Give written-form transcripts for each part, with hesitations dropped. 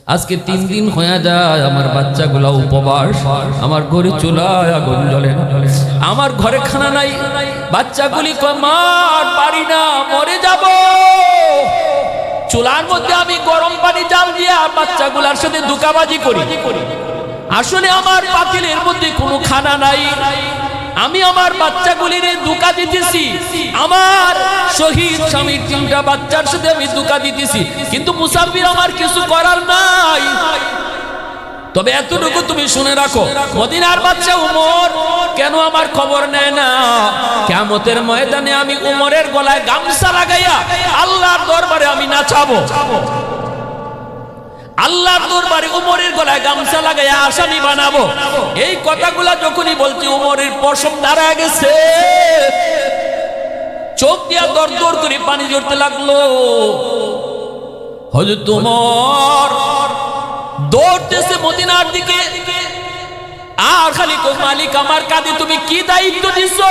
আজকে 3 দিন হয়ে যায় আমার বাচ্চাগুলা উপবাস, আমার ঘরে চুলায় আগুন জ্বলে না, আমার ঘরে খানা নাই। বাচ্চাগুলি কয় মা পারি না, মরে যাব। চুলার মধ্যে আমি গরম পানি জাল দিয়ে বাচ্চাগুলার সাথে ধোঁকাবাজি করি। আসলে আমার পাতিলের মধ্যে কোনো খানা নাই, আমি আমার বাচ্চাগুলির ধোঁকা দিতেছি। আমার শহীদ স্বামীর 3টা বাচ্চার সাথে আমি ধোঁকা দিতেছি, কিন্তু মুসাফির আমার কিছু করার নাই। তবে এতটুকু তুমি শুনে রাখো, মদিনার বাচ্চা উমর কেন আমার খবর নেয় না? কিয়ামতের ময়দানে আমি উমরের গলায় গামছা লাগাইয়া আল্লাহর দরবারে আমি নাচাবো। আল্লাহর দরবারে উমরের গলায় গামছা লাগাইয়া আসামি বানাবো। এই কথাগুলা যখনই বলছি উমরের পশম দাঁড়ায় গেছে, চোখ দিয়া দর দর করে পানি ঝরতে লাগলো। হযরত উমর দৌড়তেছে মদিনার দিকে, আর খালি কই মালিক আমার কাঁধে তুমি কি দায়িত্ব দিছো?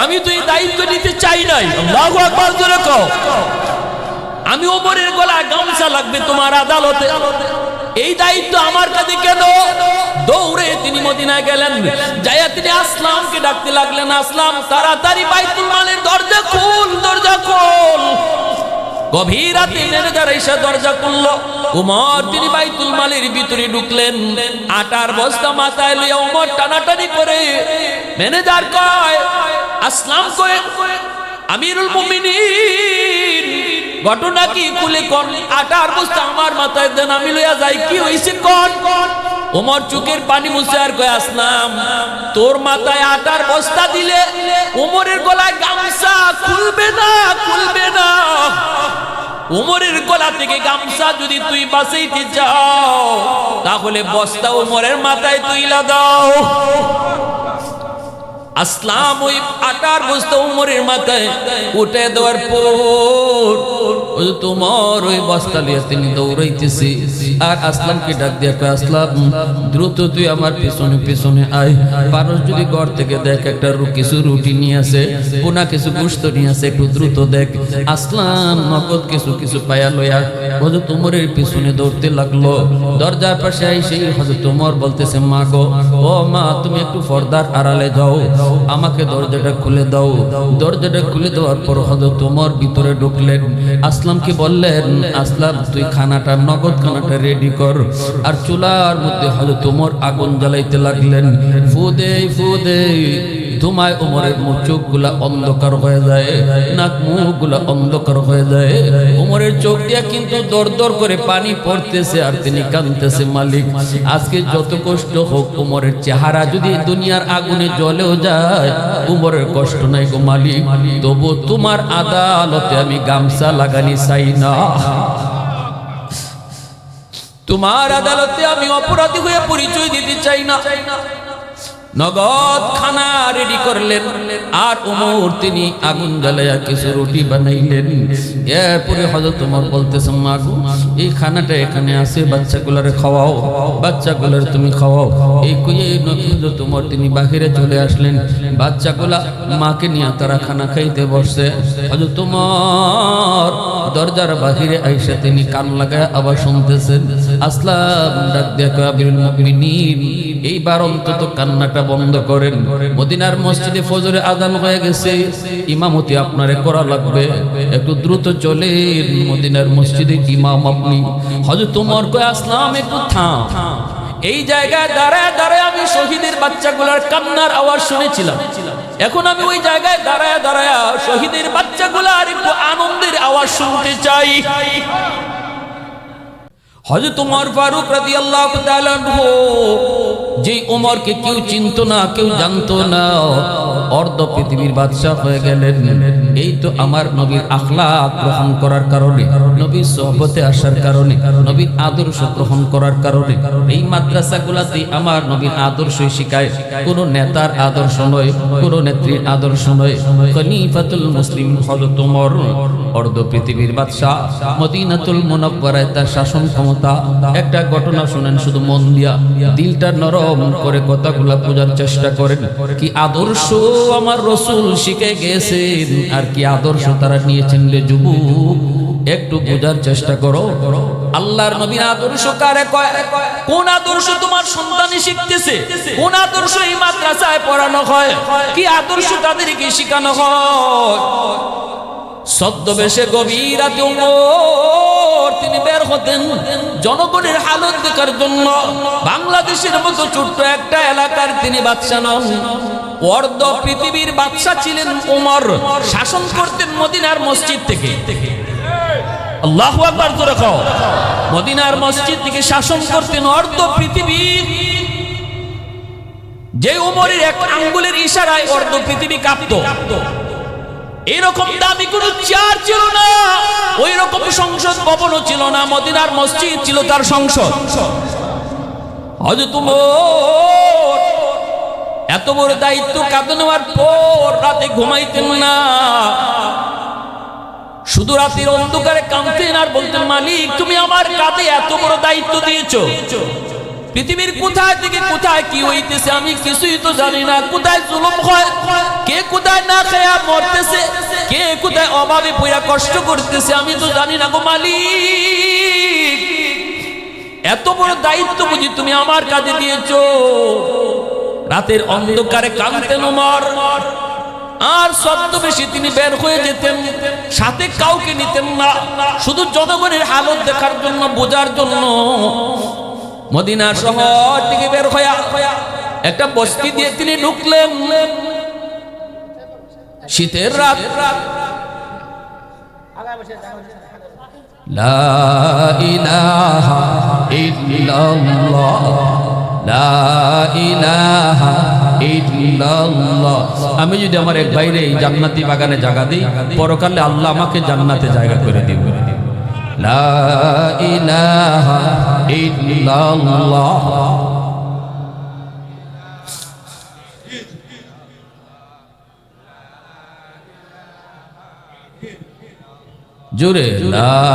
আমি তো এই দায়িত্ব নিতে চাই নাই। আল্লাহু আকবার জোরে কও। আমি ওমরের গলায় গামছা লাগবে তোমার আদালতে, এই দায়িত্ব আমার কাছে কেন? দৌড়ে তিনি মদিনায় গেলেন, যাইয়া তিনি আসলামকে ডাকতে লাগলেন, আসলাম তাড়াতাড়ি বাইতুল মালের দরজা খুল, দরজা খুল। গভীর রাতে ম্যানেজার এসে দরজা খুললো। উমর তিনি বাইতুল মালের ভিতরে ঢুকলেন, আটার বস্তা মাথায় লইয়া উমর টানাটানি করে। ম্যানেজার কয় আসলাম কয় আমিরুল মুমিনিন ঘটনা কি খুলে কোন? আটার বস্তা আমার মাথায় দেন, আমি লইয়া যাই, কি হইছে কোন? ওমর চোখের পানি মুছে আর কয় আসলাম তোর মাথায় আটার বস্তা দিলে ওমরের গলায় গামছা খুলবে না, খুলবে না। ওমরের গলা থেকে গামছা যদি তুই বাঁচাইতে চাও তাহলে বস্তা ওমরের মাথায় তুইলা দাও। আসলাম ওই আটার বস্তা উমরের মাথায় উঠে দেওয়ার পর তোমার ওই বস্তা লিয়ে তিনি দৌড়াইতেছি। আর আসলামকে ডাক দিয়ে আসলাম দ্রুত তুই আমার পিছনে পিছনে আয়। মানুষ যদি ঘর থেকে দেখ একটা কিছু রুটি নিয়ে আসে, পোনা কিছু গোশত নিয়ে আসে, একটু দ্রুত দেখ। আসলাম নগদ কিছু কিছু পায়া লইয়া হযরত উমরের পিছনে দৌড়তে লাগলো। দরজার পাশে এসে হযরত উমর বলতেছে মা গো, ও মা তুমি একটু পর্দার আড়ালে যাও, আমাকে দরজাটা খুলে দাও। দরজাটা খুলে দেওয়ার পর হযরত ওমর ভিতরে ঢুকলেন। আসলামকে বললেন আসলাম তুই খানাটা নগদ খানাটা রেডি কর। আর চুলার মধ্যে হযরত ওমর আগুন জ্বালাইতে লাগলেন। ফু দে ফু দে, ধুমায় ওমরের চোখগুলা অন্ধকার হয়ে যায়, নাক মুখগুলা অন্ধকার হয়ে যায়। ওমরের চোখ দিয়া কিন্তু দর দর করে পানি পড়তেছে আর তিনি কাঁদতেছে, মালিক আজকে যত কষ্ট হোক ওমরের চেহারা যদি দুনিয়ার আগুনে জ্বলেও যায় ওমরের কষ্ট নাই গো মালিক, তবু তোমার আদালতে আমি গামছা লাগানি চাই না। তোমার আদালতে আমি অপরাধী হয়ে পরিচয় দিতে চাই না। নগদ খানা রেডি করলেন আর ওমর তিনি আগুন জ্বালাইয়া কিছু রুটি বানাইলেন। এরপরে হযরত ওমর বলতেছেন মা গো এই খানাটা এখানে আছে, বাচ্চাগুলারে খাওয়াও, বাচ্চাগুলার তুমি খাওয়াও। এই কইয়ে হযরত ওমর তিনি বাহিরে চলে আসলেন। বাচ্চাগুলা মাকে নিয়ে তারা খানা খাইতে বসছে। হযরত ওমর দরজার বাহিরে আইসা তিনি কান লাগায় আবার শুনতেছেন। আসলাম ডাক দিয়ে কয় আমিরুল মুমিনিন এইবার অন্তত কান্নাটা বন্ধ করেন। মদিনার মসজিদে ফজরের আযান হয়ে গেছে, ইমামতি আপনারে করা লাগবে, একটু দ্রুত চলেন মদিনার মসজিদে ইমাম আপনি। হযরত ওমর কয় আসলাম একটু থাম। এই জায়গায় দাঁড়ায় দাঁড়ায় আমি শহীদের বাচ্চাগুলোর কান্নার আওয়াজ শুনেছিলাম, এখন আমি ওই জায়গায় দাঁড়ায় দাঁড়ায় শহীদের বাচ্চাগুলোর একটু আনন্দের আওয়াজ শুনতে চাই। হযরত ওমর ফারুক রাদিয়াল্লাহু তাআলা যে ওমরকে কেউ চিনতো না, কেউ জানতো না, অর্ধ পৃথিবীর বাদশা হয়ে গেলেন। এই তো আমার নবীর আখলাক গ্রহণ করার কারণে, নবীর সোহবতে আসার কারণে, নবীর আদর্শ গ্রহণ করার কারণে। এই মাদ্রাসাগুলোতে আমার নবীর আদর্শই শিখায়, কোনো নেতার আদর্শ নয়, কোনো নেত্রীর আদর্শ নয়। খলিফাতুল মুসলিম হযরত ওমর অর্ধ পৃথিবীর বাদশা, মদিনাতুল মুনাওয়ারায় তার শাসন ক্ষমতা। একটা ঘটনা শুনেন শুধু মন দিয়া, দিলটা নরম করে কথাগুলা বোঝার চেষ্টা করেন। কি আদর্শ আমার রাসূল শিখে গেছেন আর কি আদর্শ তারা নিয়েছেন রে যুবক। একটু বোঝার চেষ্টা করো। আল্লাহর নবীর আদর্শ কারে কয়? কোন আদর্শ তোমার সন্তানে শিখতেছে? কোন আদর্শ এই মাদ্রাসায় পড়ানো হয়? কি আদর্শ তাদেরকে শেখানো হয়? ছদ্মবেশে গভীর রাতে ওমর তিনি বের হতেন জনগণের হালত দেখার জন্য। বাংলাদেশের মতো ছোট্ট একটা এলাকার তিনি বাদশা নন, অর্ধ পৃথিবীর বাদশা ছিলেন ওমর। শাসন করতেন মদিনার মসজিদ থেকে। আল্লাহু আকবার জোরে কও। মদিনার মসজিদ থেকে শাসন করতেন অর্ধ পৃথিবীর। যে ওমরের এক আঙ্গুলের ইশারায় অর্ধ পৃথিবী কাঁপত। এরকম দামি কোন চেয়ার ছিল না, ওই রকম সংসদ ভবনও ছিল না, মদিনার মসজিদ ছিল তার সংসদ। হযরত ওমর এত বড় দায়িত্ব কাঁধে নেওয়ার পর রাতে ঘুমাইতেন না। শুধু রাতের অন্ধকারে কাঁদতেন আর বলতেন, মালিক তুমি আমার কাঁধে এত বড় দায়িত্ব দিয়েছো, পৃথিবীর কোথায় থেকে কোথায় কি হইতেছে আমি কিছুই তো জানি না। কোথায় জুলুম হয়, কে কোথায় না খেয়ে মরতেছে, কে কোথায় অভাবে পড়া কষ্ট করতেছে আমি তো জানি না গো মালিক। এত বড় দায়িত্ব বুঝি তুমি আমার কাঁধে দিয়েছো। রাতের অন্ধকারে কাঁদতেন ওমর। আর ছদ্মবেশে তিনি বের হয়ে যেতেন, সাথে কাউকে নিতেন না, শুধু জনগণের হালত দেখার জন্য, বোঝার জন্য। মদিনা শহর থেকে বের হয়ে একটা বস্তি দিয়ে তিনি ঢুকলেন। শীতের রাত। লা ইলাহা ইল্লাল্লাহ, লা ইলাহা ইল্লাল্লাহ। আমি যদি আমার এক ভাইরে এই জান্নাতি বাগানে জায়গা দিই, পরকালে আল্লাহ আমাকে জান্নাতে জায়গা করে দিবে। লা ইলাহা ইল্লাল্লাহ। জোরে লা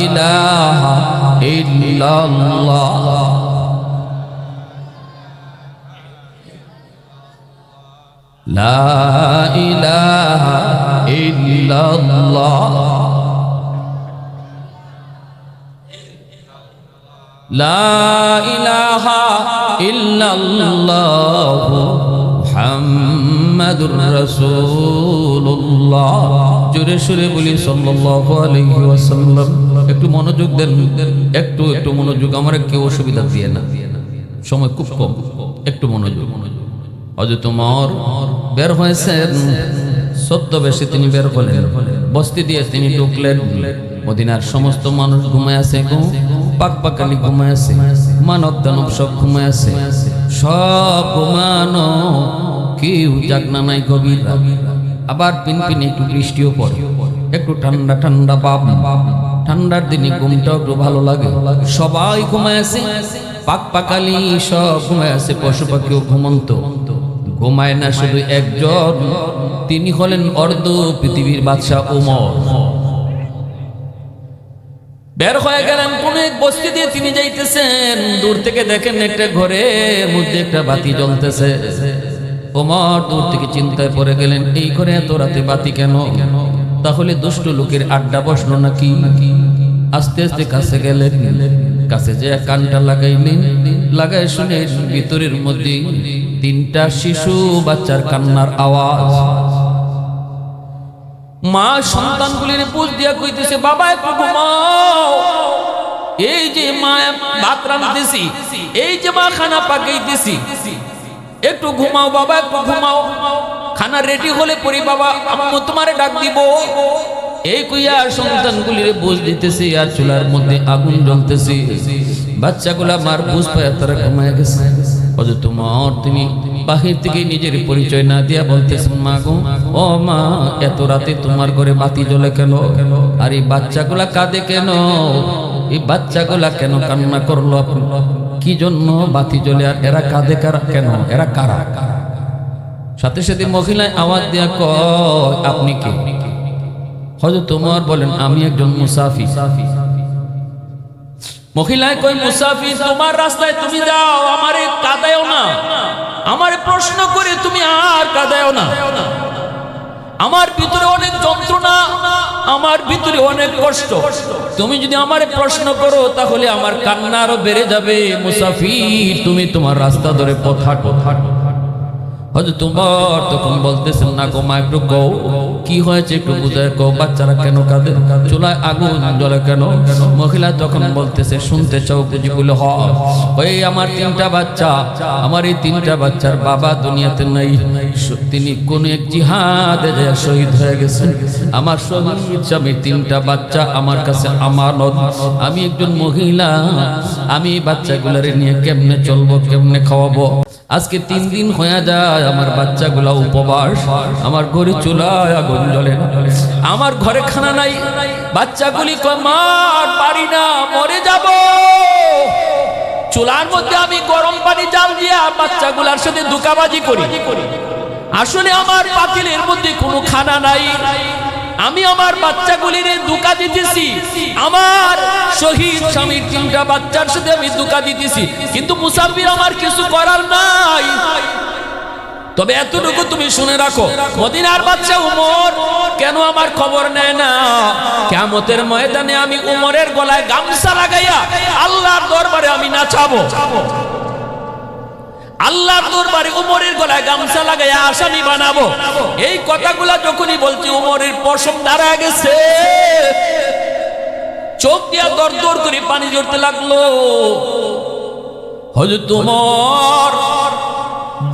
ইলাহা ইল্লাল্লাহ। লা ইলাহা ইল্লাল্লাহ। লা ইলাহা ইল্লাল্লাহ মুহাম্মাদুর রাসূলুল্লাহ। জোরে সুরে বলি সাল্লাল্লাহু আলাইহি ওয়াসাল্লাম। একটু মনোযোগ দেন, একটু একটু মনোযোগ। আমার কেউ অসুবিধা দিয়ে না, সময় খুব কম, একটু মনোযোগ। হযরত ওমর বের হয়েছেন, ছদ্মবেশে তিনি বের হলেন, বস্তি দিয়ে তিনি ঢুকলেন। মদিনার সমস্ত মানুষ ঘুমায় আছে, পাকপাকালি ঘুমায় আছে, মানব দানব সব ঘুমায় আছে, সব ঘুমানো, কেউ জাগনা নাই। গভীর আবার পিনপিনে একটু বৃষ্টিও পড়ে, একটু ঠান্ডা ঠান্ডা ভাব। ঠান্ডার দিনে ঘুমটাও একটু ভালো লাগে। সবাই ঘুমায় আছে, পাকপাকালি সব ঘুমায় আছে, পশু পাখিও ঘুমন্ত। ঘুমায় না শুধু একজন, তিনি হলেন অর্ধ পৃথিবীর বাদশা ওমর। বের হয়ে গেলেন, কোন এক বস্তি দিয়ে তিনি যাইতেছেন। দূর থেকে দেখেন একটা ঘরের মধ্যে একটা বাতি জ্বলতেছে। ওমর দূর থেকে চিন্তায় পড়ে গেলেন, এই ঘরে এত রাতে বাতি কেন? তাহলে দুষ্ট লোকের আড্ডা বসলো নাকি? আস্তে আস্তে কাছে গেলেন, কাছে যে কানটা লাগাইলেন, লাগাই শুনে ভিতরের মধ্যে তিনটা শিশু বাচ্চার কান্নার আওয়াজ। মা সন্তানগুলির বুঝ দিয়া কইতেছে, বাবা একটু ঘুমাও, এই যে মা ভাত রাঁধতেছি, এই যে মা খানা পাকাইতেছি, একটু ঘুমাও বাবা, একটু ঘুমাও। খানা রেডি হলে পরে বাবা আম্মু তোমারে ডাক দিব। এই কইয়া সন্তানগুলির বুঝ দিতেছে, আর চুলার মধ্যে আগুন জ্বলতেছে। বাচ্চাগুলা মার বুঝ পায় তারা ঘুমায় গেছে। হযরত ওমর তিনি বাহির থেকে নিজের পরিচয় না দিয়া বলতেছেন, মা গো, ও মা, এত রাতে তোমার ঘরে বাতি জ্বলে কেন? আর এই বাচ্চাগুলা কাঁদে কেন? এই বাচ্চাগুলা কেন কান্না করলো? কি জন্য বাতি জ্বলে? আর এরা কাঁদে কেন? এরা কারা? সাথে সাথে মহিলায় আওয়াজ দিয়া কয়, আপনি কে? হযরত ওমর বলেন, আমি একজন মুসাফির। মহিলায় কই, মুসাফির? তোমার রাস্তায় তুমি যাও, আমারে কাঁদায়ও না, আমারে প্রশ্ন করে তুমি আর কাঁদায়ও না। আমার ভিতরে অনেক যন্ত্রণা, আমার ভিতরে অনেক কষ্ট। তুমি যদি আমারে প্রশ্ন করো তাহলে আমার কান্না আরো বেড়ে যাবে। মুসাফির, তুমি তোমার রাস্তা ধরে পথ হাঁটো। হয়তো তোমার তখন বলতেছেন, না গো মা, একটু কও কি হয়েছে, একটু বুঝায় কও, বাচ্চারা কেন কাঁদে, চুলায় আগুন জ্বলে কেন? মহিলা তখন বলতেছে, শুনতে চাও বুঝি? বলে হ, ওই আমার 3টা বাচ্চা, আমার এই 3টা বাচ্চার বাবা দুনিয়াতে নাই, তিনি কোন এক জিহাদে যায় শহীদ হয়ে গেছেন। আমার শহীদ স্বামী 3টা বাচ্চা আমার কাছে আমানত। আমি একজন মহিলা, আমি এই বাচ্চাগুলারে নিয়ে কেমনে চলবো, কেমনে খাওয়াবো? আজকে 3 দিন হয়ে যায় আমার বাচ্চাগুলা উপবাস, আমার ঘরে চুলায় আগুন জ্বলে না, আমার ঘরে খানা নাই। বাচ্চাগুলি কয়, মা পারি না, মরে যাব। চুলার মধ্যে আমি গরম পানি জাল দিয়া বাচ্চাগুলার সাথে ধোঁকাবাজি করি। আসলে আমার পাতিলের মধ্যে কোনো খানা নাই, আমি আমার বাচ্চাগুলির ধোঁকা দিতেছি, আমার শহীদ স্বামীর 3টা বাচ্চার সাথে আমি ধোঁকা দিতেছি। কিন্তু মুসাফির, আমার কিছু করার নাই। তবে এতটুকু তুমি শুনে রাখো, মদিনার বাদশা উমর কেন আমার খবর নেয় না? কিয়ামতের ময়দানে আমি উমরের গলায় গামছা লাগাইয়া আল্লাহর দরবারে আমি নাচাবো। আল্লাহর দরবারে উমরের গলায় গামছা লাগাইয়া আসামি বানাবো। এই কথাগুলা যখনই বলছি, উমরের পশম দাঁড়ায় গেছে, চোখ দিয়া দর দর করে পানি ঝরতে লাগলো। হযরত উমর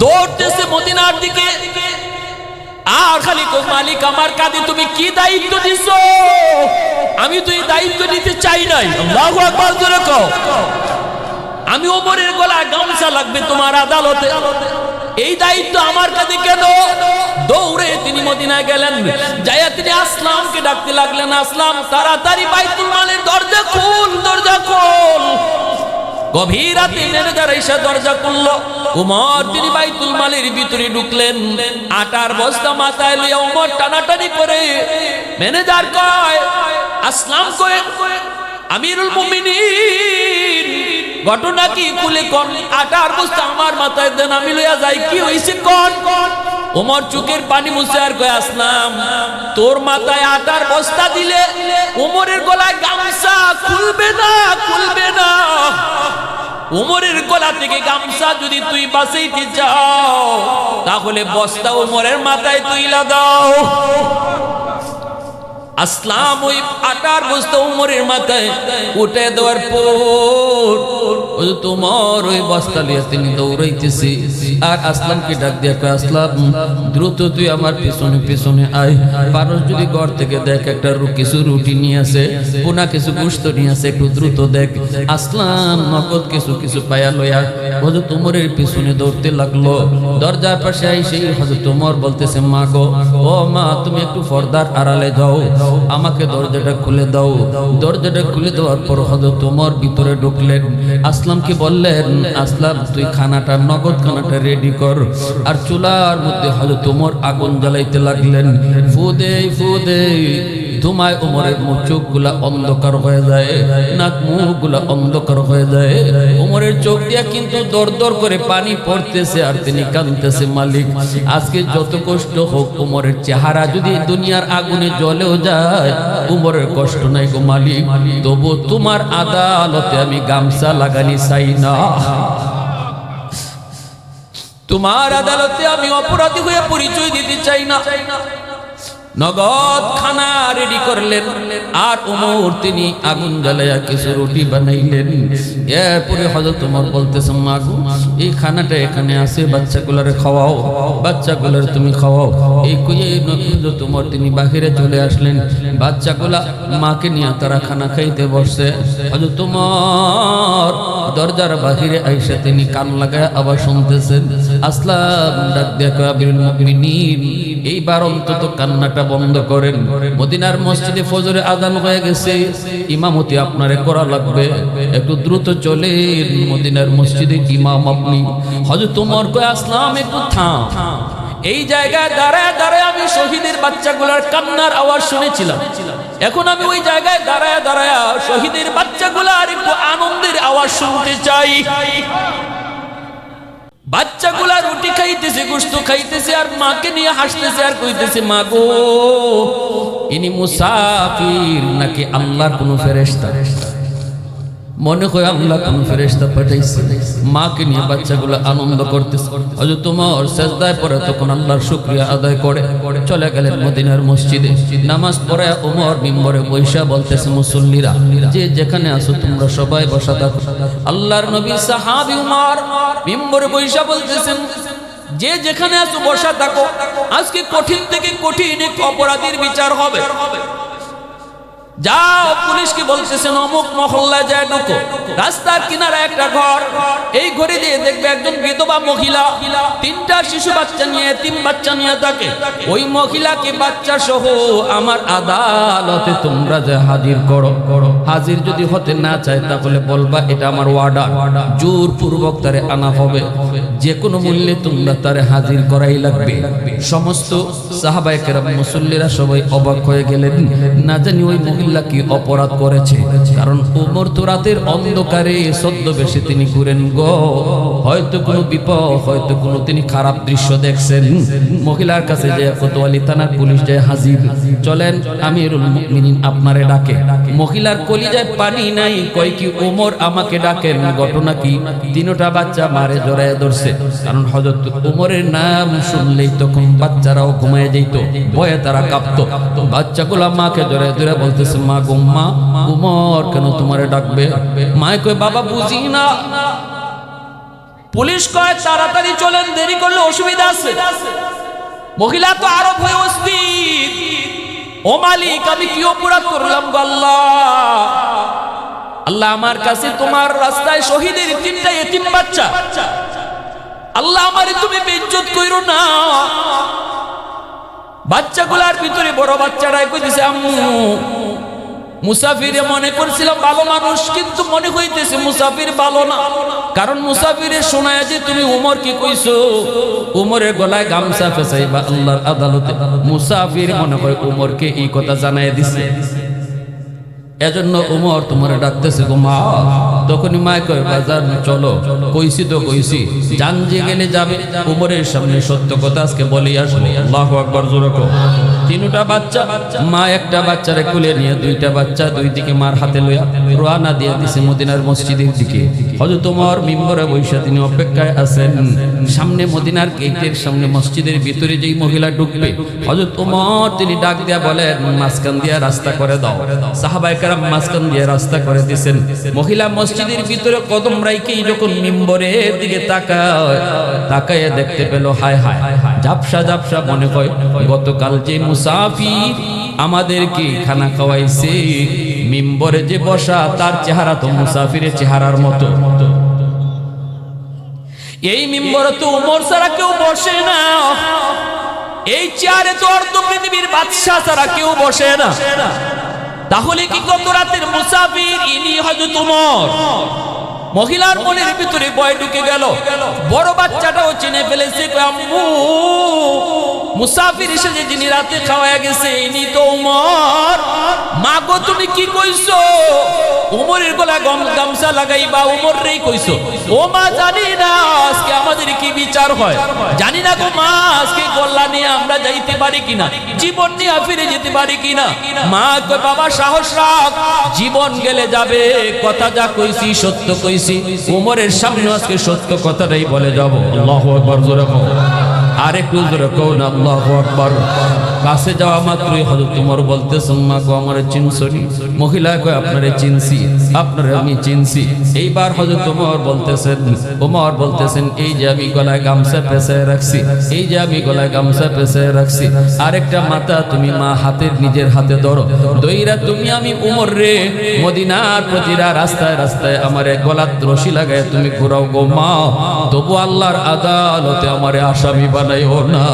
দৌড়তেছে মদিনার দিকে, আর খালি কো, মালিক আমার কাঁধে তুমি কি দায়িত্ব দিছো? আমি তো এই দায়িত্ব নিতে চাই নাই। আল্লাহু আকবার জোরে কও। আমি ওমরের গলায় গামছা লাগবে তোমার আদালতে, এই দায়িত্ব আমার কাছে কেন? দৌড়ে তিনি মদিনায় গেলেন, যাইয়া তিনি আসলামকে ডাকতে লাগলেন, আসলাম তাড়াতাড়ি বাইতুল মালের দরজা খুল, দরজা খুল। গভীর রাতে ম্যানেজার এসে দরজা খুলল। উমর তিনি বাইতুল মালের ভিতরে ঢুকলেন, আটার বস্তা মাথায় লইয়া উমর টানাটানি করে। ম্যানেজার কয়, আসলাম কয়, আমিরুল মুমিনিন ঘটনা কি খুলে কোন? আটার বস্তা আমার মাথায় দেন, আমি লইয়া যাই, কি হইছে কোন? ওমর চোখের পানি মুছে আর কয়, আসলাম তোর মাথায় আটার বস্তা দিলে ওমরের গলায় গামছা খুলবে না, খুলবে না। ওমরের গলা থেকে গামছা যদি তুই বাঁচাইতে চাও তাহলে বস্তা ওমরের মাথায় তুইলা দাও। আসলাম ওই আটার বস্তা উমরের মাথায় উঠে দেওয়ার পর তোমার ওই বস্তা লিয়ে তিনি দৌড়াইতেছি। আর আসলামকে ডাক দিয়ে, আসলাম দ্রুত তুই আমার পিছনে পিছনে আয়, পারস যদি ঘর থেকে দেখ একটা কিছু রুটি নিয়ে আসে, পোনা কিছু গোশত নিয়ে আসে, একটু দ্রুত দেখ। আসলাম নগদ কিছু কিছু পায়া লইয়া হযরত উমরের পিছনে দৌড়তে লাগলো। দরজার পাশে আইসে হযরত উমর বলতেছে, মা গো, ও মা, তুমি একটু পর্দার আড়ালে যাও, আমাকে দরজাটা খুলে দাও। দরজাটা খুলে দেওয়ার পর হযরত ওমর ভিতরে ঢুকলেন। আসলামকে বললেন, আসলাম তুই খানাটা, নগদ খানাটা রেডি কর। আর চুলার মধ্যে হযরত ওমর আগুন জ্বালাইতে লাগলেন। ফু দে, ফু দে, ধুমায় ওমরের চোখগুলা অন্ধকার হয়ে যায়, নাক মুখগুলা অন্ধকার হয়ে যায়। ওমরের চোখ দিয়া কিন্তু দর দর করে পানি পড়তেছে আর তিনি কাঁদতেছে, মালিক আজকে যত কষ্ট হোক, ওমরের চেহারা যদি দুনিয়ার আগুনে জ্বলেও যায়, ওমরের কষ্ট নাই গো মালিক, তবু তোমার আদালতে আমি গামছা লাগানি চাই না, তোমার আদালতে আমি অপরাধী হয়ে পরিচয় দিতে চাই না। নগদ খানা রেডি করলেন। আর ওমর তিনি আগুন জ্বালাইয়া কিছু রুটি বানাইলেন। এরপরে হযরত ওমর বলতেছে, মা গো, এই খানাটা এখানে আছে, বাচ্চাগুলারে খাওয়াও, বাচ্চাগুলার তুমি খাওয়াও। এই কইয়ে হযরত ওমর তিনি বাহিরে চলে আসলেন। বাচ্চাগুলা মাকে নিয়ে তারা খানা খাইতে বসছে। হযরত ওমর দরজার বাহিরে আইসা তিনি কান লাগায় আবার শুনতেছেন। আসলাম ডাক দিয়া কয়, আমিরুল মুমিনিন, এইবার অন্তত কান্নাটা বন্ধ করেন। মদিনার মসজিদে ফজরে আযান হয়ে গেছে, ইমামতি আপনারে করা লাগবে, একটু দ্রুত চলেন মদিনার মসজিদে ইমাম আপনি। হযরত ওমর কয়, আসলাম একটু থাম, এই জায়গায় দাঁড়ায় দাঁড়ায় আমি শহীদের বাচ্চাগুলোর কান্নার আওয়াজ শুনেছিলাম, এখন আমি ওই জায়গায় দাঁড়ায় দাঁড়ায় শহীদের বাচ্চাগুলোর একটু আনন্দের আওয়াজ শুনতে চাই। বাচ্চাগুলা রুটি খাইতেছে, গোশত খাইতেছে, আর মাকে নিয়ে হাসতেছে আর কইতেছে, মা গো ইনি মুসাফির নাকি আল্লাহর কোন ফেরেশতা? মনে হয় আল্লাহ কোন ফেরেশতা পাঠাইছে। মাকে নিয়ে বাচ্চাগুলো আনন্দ করতেছে। হযরত ওমর সিজদায় পড়ে তখন আল্লাহর শুকরিয়া আদায় করে চলে গেলেন মদিনার মসজিদে। নামাজ পড়ে ওমর মিম্বরে বৈশা বলতেছে, মুসল্লিরা যে যেখানে আছো তোমরা সবাই বসা থাকো। আল্লাহর নবী সাহাবী ওমর মিম্বরে বৈশা বলতেছেন, যে যেখানে আছো বসা থাকো, আজকে কঠিন থেকে কঠিন এক অপরাধীর বিচার হবে। যাও, পুলিশকে বলতেছেন অমুক মহল্লায় যায় ঢুকো, রাস্তার কিনারে একটা ঘর, এই ঘরে দিয়ে দেখবে একজন বিধবা মহিলা 3টা শিশু বাচ্চা নিয়ে, 3 বাচ্চা নিয়ে থাকে। ওই মহিলাকে বাচ্চা সহ আমার আদালতে তোমরা যে হাজির করো। হাজির যদি হতে না চায় তাহলে বলবা এটা আমার ওয়ার্ডার, জোরপূর্বক তারে আনা হবে, যে কোনো মূল্যে তোমরা তারে হাজির করাই লাগবে। সমস্ত সাহাবায়ে কেরাম মুসল্লিরা সবাই অবাক হয়ে গেলেন, না জানি ওই মহিলা কি অপরাধ করেছে। কারণ ওমর তো রাতের অন্ধকারে ছদ্মবেশে তিনি ঘুরেন গো, হয়তো কোনো বিপদ, হয়তো কোনো তিনি খারাপ দৃশ্য দেখছেন। মহিলার কাছে যে কোতোয়ালি থানার পুলিশ যায় হাজির, চলেন আমিরুল মুমিনিন আপনারে ডাকে। মহিলার কলিজায় পানি নাই, কয় কি ওমর আমাকে ডাকেন, ঘটনা কি? 3টা বাচ্চা মারে জড়ায় ধরছে। কারণ হযরত ওমরের নাম শুনলেই তখন বাচ্চারাও ঘুমায় যেত, ভয়ে তারা কাঁপতো। বাচ্চাগুলো মাকে জড়ায় ধরে বলতেছে, মা গো মা, ওমর কেন তোমারে ডাকবে? মায় কয়, বাবা বুঝি না। পুলিশ কয় তাড়াতাড়ি চলেন, দেরি করলে অসুবিধা আছে। মহিলা তো আরো ভয়ে অস্থির, ও মালিক আমি কি অপরাধ করলাম গো আল্লাহ? আল্লাহ আমার কাছে তোমার রাস্তায় শহীদের 3টা এতিম বাচ্চা, আল্লাহ আমারে তুমি বেইজ্জত কইরো না। বাচ্চাগুলার ভিতরে বড় বাচ্চাটাই কইতেছে, আম্মু মুসাফিরে মনে করছিলাম ভালো মানুষ, কিন্তু মনে হইতেছে মুসাফির ভালো না। কারণ মুসাফিরে শোনায় যে তুমি ওমর কি কইছো, ওমরের গলায় গামছা ফেসাইবা আল্লাহর আদালতে। মুসাফির মনে হয় ওমরকে এই কথা জানায় দিছে, এজন্য ওমর তোমার ডাকতেছে গো মা। তখনই মায় কয়, বাজার চলো। কইছি তো কইছি, জান যে গেলে যাবে। ওমরের সামনে সত্য কথা আজকে বলি আসবো। আল্লাহু আকবার, জোরে কও। 3টা বাচ্চা, মা একটা বাচ্চারে কোলে নিয়ে 2টা বাচ্চা 2 দিকে মার হাতে লইয়া রওনা দিয়ে দিছে মদিনার মসজিদের দিকে। হযরত ওমর মিম্বরে বসে তিনি অপেক্ষায় আছেন। সামনে মদিনার গেটের সামনে মসজিদের ভিতরে যেই মহিলা ঢুকবে, হযরত ওমর তিনি ডাক দিয়া বলেন, মাঝখান দিয়া রাস্তা করে দাও। সাহাবায়ে কেরাম মাঝখান দিয়ে রাস্তা করে দিয়েছেন। মহিলা মসজিদের ভিতরে কদম রাইকেই যখন মিম্বরের দিকে তাকায় দেখতে পেল, হায় হায়, ঝাপসা ঝাপসা মনে হয় গতকাল যে মুসাফির আমাদেরকে খানা খাওয়াইছে, মিম্বরে যে বসা তার চেহারা তো মুসাফিরের চেহারার মতো। এই মিম্বরে তো ওমর ছাড়া কেউ বসে না, এই চেয়ারে তো অর্ধ পৃথিবীর বাদশা ছাড়া কেউ বসে না। তাহলে কি গত রাতের মুসাফির ইনি হযরত ওমর? মহিলার মনের ভিতরে ভয় ঢুকে গেল। বড় বাচ্চাটাও চিনে ফেলেছে, আম্মু মুসাফির এসে যিনি রাতে খাওয়া গেছে ইনি তো ওমর। মা গো তুমি কি কইছো? ওমরের গলা গামছা লাগাইবা ওমরেই কইছো? ও মা জানি না আজকে আমাদের কি বিচার হয়, জানি না গো মা, আজকে গলা নিয়ে আমরা যাইতে পারি কিনা, জীবন নিয়ে ফিরে যেতে পারি কিনা। মা কয়, বাবা সাহস রাখ, জীবন গেলে যাবে, কথা যা কইছি সত্য কইছি, ওমরের সামনে আজকে সত্য কথাটাই বলে যাব। আল্লাহু আকবার, জোরে কও। আরেকটু জোরে কও না, আল্লাহু আকবার। কাছে যাওয়া মাত্রই হযরত ওমর বলতেছেন, মা গো আমারে চিনছনি? মহিলা কয়, আপনারে চিনছি, আপনারে আমি চিনছি। এইবার হযরত ওমর বলতেছেন, এই যে আমি গলায় গামছা পেঁচায় রাখছি, এই যে আমি গলায় গামছা পেঁচায় রাখছি, আরেকটা মাথা তুমি মা হাতের নিজের হাতে ধরো, দইরা তুমি আমি ওমর রে মদিনার প্রতিটা রাস্তায় রাস্তায় আমারে গলাত রশি লাগায় তুমি ঘুরাও গো মা, তবু আল্লাহর আদালতে আমারে আসামি বানাইও না।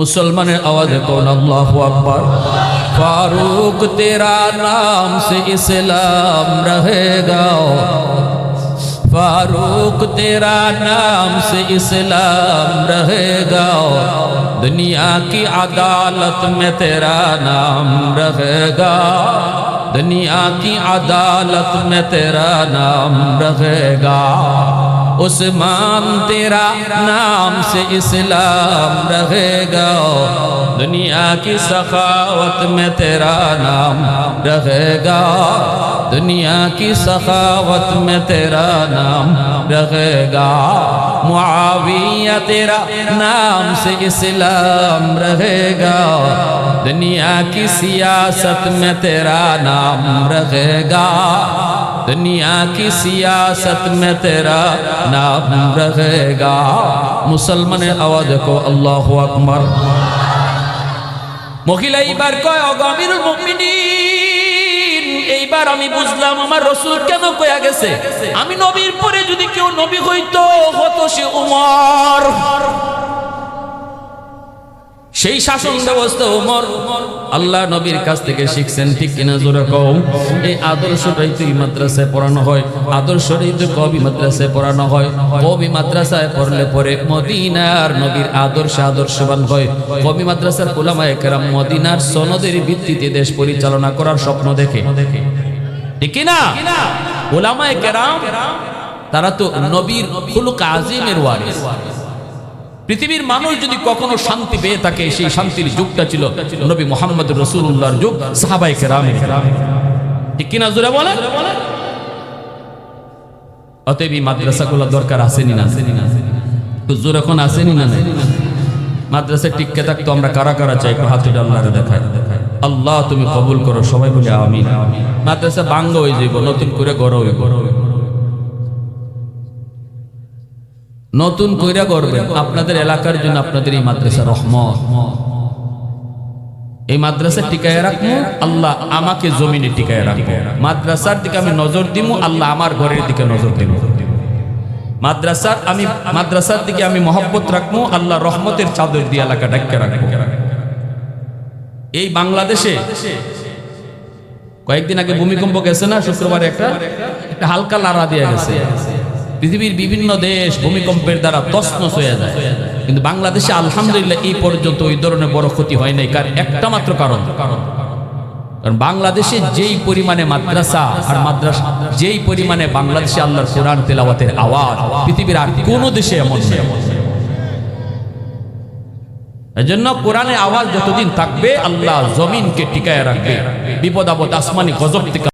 मुसलमान आवाज कौन अल्लाहु अकबर। फारूक तेरा नाम से इस्लाम रहेगा, फारूक तेरा नाम से इस्लाम रहेगा, दुनिया की अदालत में तेरा नाम रहेगा, दुनिया की अदालत में तेरा नाम रहेगा। उस्मान तेरा नाम से इस्लाम रहेगा दुनिया की सखावत में तेरा नाम रहेगा दुनिया की सखावत में तेरा नाम रहेगा मुआविया तेरा नाम से इस्लाम रहेगा दुनिया की सियासत में तेरा नाम रहेगा दुनिया की सियासत में तेरा नाम रहेगा मुसलमान आवाज को अल्लाहु अकबर মহিলা এইবার কয় ও আমিরুল মুমিনিন এইবার আমি বুঝলাম আমার রাসূল কেন কয়া গেছে আমি নবীর পরে যদি কেউ নবী হইতো হতো সে উমর সেই শাসন ব্যবস্থা উমর আল্লাহ নবীর কাছ থেকে শিখছেন ঠিক কিনা জোরে কও এই আদর্শটাই তো মাদ্রাসায় পড়ানো হয় আদর্শটাই তো কবি মাদ্রাসায় পড়ানো হয় কবি মাদ্রাসায় পড়লে পরে মদিনার নবীর আদর্শে আদর্শবান হয় কবি মাদ্রাসার উলামায়ে কেরাম মদিনার সনদের ভিত্তিতে দেশ পরিচালনা করার স্বপ্ন দেখে ঠিক কিনা উলামায়ে কেরাম তারা তো নবীর খুলুক আজিমের ওয়ারিস পৃথিবীর মানুষ যদি কখনো শান্তি পেয়ে থাকে সেই শান্তির যুগটা ছিল নবী মুহাম্মদ রাসূলুল্লাহর যুগ সাহাবায়ে কেরামের ঠিক কিনা জোরে বলে অতএব এই মাদ্রাসাগুলো দরকার আসেনি না হুজুর এখন আসেনি না মাদ্রাসা টিকে থাকতো আমরা কারা কারা চাই একটু হাতে আল্লাহরে দেখায় আল্লাহ তুমি কবুল করো সবাই বলে আমিন মাদ্রাসা ভাঙ্গ হয়ে যাইব নতুন করে গড় হইব নতুন কইরা করবেন আপনাদের এলাকার জন্য আপনাদের এই মাদ্রাসা রহমত এই মাদ্রাসা টিকায় রাখবো আল্লাহ আমাকে জমিনে টিকায় রাখবো মাদ্রাসার দিকে আমি নজর দিব আল্লাহ আমার ঘরের দিকে নজর দিব মাদ্রাসার দিকে আমি মহব্বত রাখবো আল্লাহ রহমতের চাদর দিয়ে এলাকা ঢাকা রাখবো এই বাংলাদেশে কয়েকদিন আগে ভূমিকম্প গেছে না শুক্রবারে একটা হালকা লাড়া দিয়ে গেছে পৃথিবীর বিভিন্ন দেশ ভূমিকম্পের দ্বারা তছনছ হয়ে যায় কিন্তু বাংলাদেশে আলহামদুলিল্লাহ এই পর্যন্ত ওই ধরনের বড় ক্ষতি হয় নাই কারণ একটা মাত্র কারণ বাংলাদেশে যেই পরিমাণে মাদ্রাসা আর মাদ্রাসা যেই পরিমাণে বাংলাদেশে আল্লাহর কোরআন তেলাওয়াতের আওয়াজ পৃথিবীর আর কোনো দেশে এমন নেই এজন্য কোরআনের আওয়াজ যতদিন থাকবে আল্লাহ জমিনকে টিকায় রাখবে বিপদ আপদ আসমানি গজব থেকে